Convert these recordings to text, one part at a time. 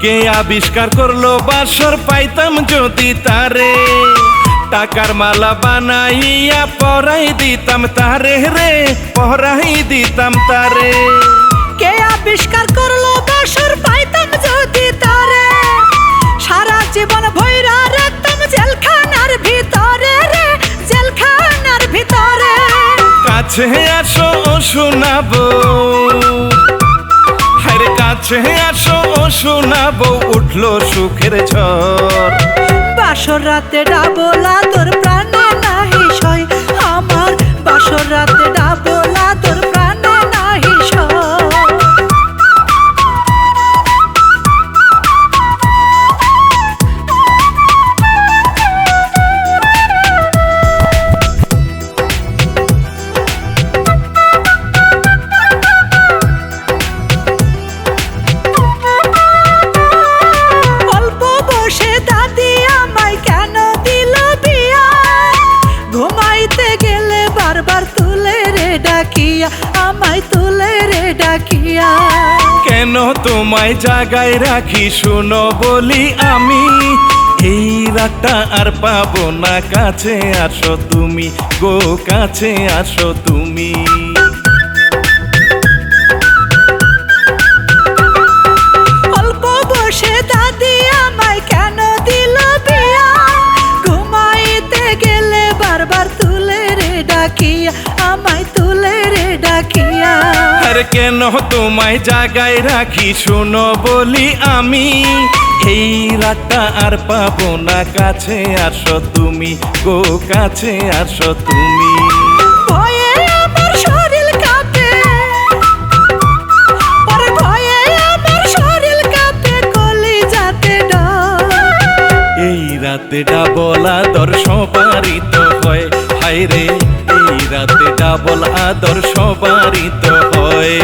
কে আবিষ্কার করলো বাসর পাইতাম যদি তারে, টাকার মালা বানাইয়া পরাই দিতাম তারে রে, পরাই দিতাম তারে। কে আবিষ্কার করলো বাসর পাইতাম যদি তারে, সারা জীবন ভৈরা রাখতাম জেলখানার ভিতরে রে, জেলখানার ভিতরে। কাছে আসো শোনাবো, হায়রে কাছে আসো শোনাবো, উঠলো সুখের ঝড়। বাসর রাতে ডাবলা তোর প্রাণে নাহি সয়, আমার বাসর রাতে ডাবলা তোর প্রাণে নাহি সয়। আমায় তুলে রে ডাকিয়া, কেন তোমায় জাগায় রাখি শুনো বলি আমি, এই রাতটা আর পাবো না, কাছে আসো তুমি গো, কাছে আসো তুমি। অল্প বসে দাদি আমায় কেন দিল বিয়া, ঘুমাইতে গেলে বারবার তুলে রে ডাকিয়া, আমায় তুলে রে ডাকিয়া। আর কেন তোমায় জাগায় রাখি শুনো বলি আমি, এই রাতটা আর পাবো না, কাছে আসো তুমি গো, কাছে আসো তুমি। ভয়ে আমার শরীর কাঁপে, ওরে ভয়ে আমার শরীর কাঁপে, কলিজাতে ডর। এই রাতে ডাবল আদর সবারই তো হয়, হায়রে এই রাতে ডাবল আদর সবারই তো হয়।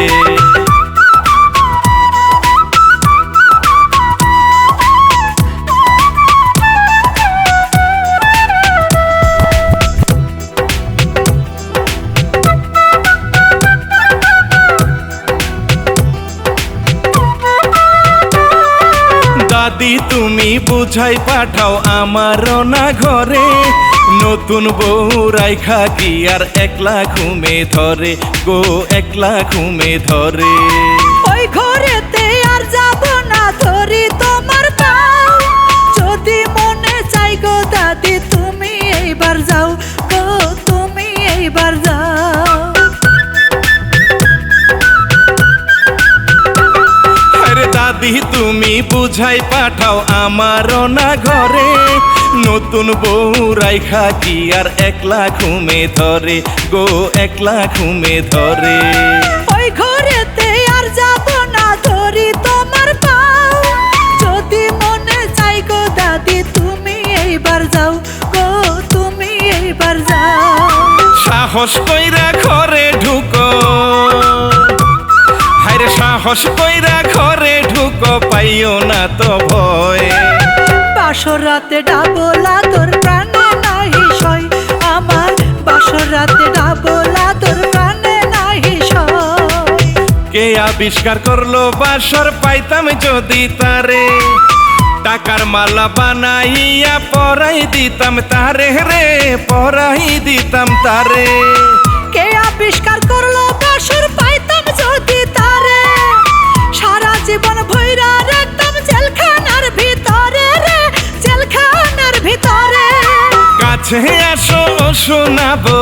দাদি তুমি বুঝাই পাঠাও আমার না ঘরে, নতুন বউ রাইখা কি আর একলা ঘুমে ধরে গো, একলা ঘুমে ধরে। ওই ঘরেতে আর যাব না, ধরি তোমার পাও, যদি মনে চাই গো দাদি তুমি এইবার যাও গো, তুমি এইবার যাও। আরে দাদি তুমি বুঝাই পাঠাও আমার না ঘরে, নতুন বউ রাইখা কি আর একলা ঘুমে ধরে গো, একলা ঘুমে ধরে। ওই ঘরেতে আর যাব না, ধরি তোমার পাও, যদি মনে চাই গো দাদি তুমি এইবার যাও গো, তুমি এইবার যাও। সাহস কইরা ঘরে ঢুকো, হায়রে সাহস কইরা ঘরে ঢুকো, পাইও না তো ভয়। বাসর রাতে ডাবলা তোর প্রাণে নাহি সয়, আমার বাসর রাতে ডাবলা তোর প্রাণে নাহি সয়। কে আবিষ্কার করলো বাসর পাইতাম যদি তারে, টাকার মালা বানাইয়া পরাই দিতাম তারে রে, পরাই দিতাম তারে। কে আবিষ্কার করলো বাসর পাইতাম যদি তারে, সারা জীবন ভৈরা রাখতাম জেলখানার ভিতরে রে, জেলখানার ভিতরে। কাছে আসো শোনাবো,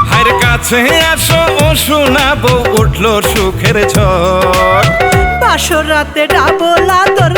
হায়রে কাছে আসো শোনাবো, উঠলো সুখের ঝড়। বাসর রাতে ডাবলা তোর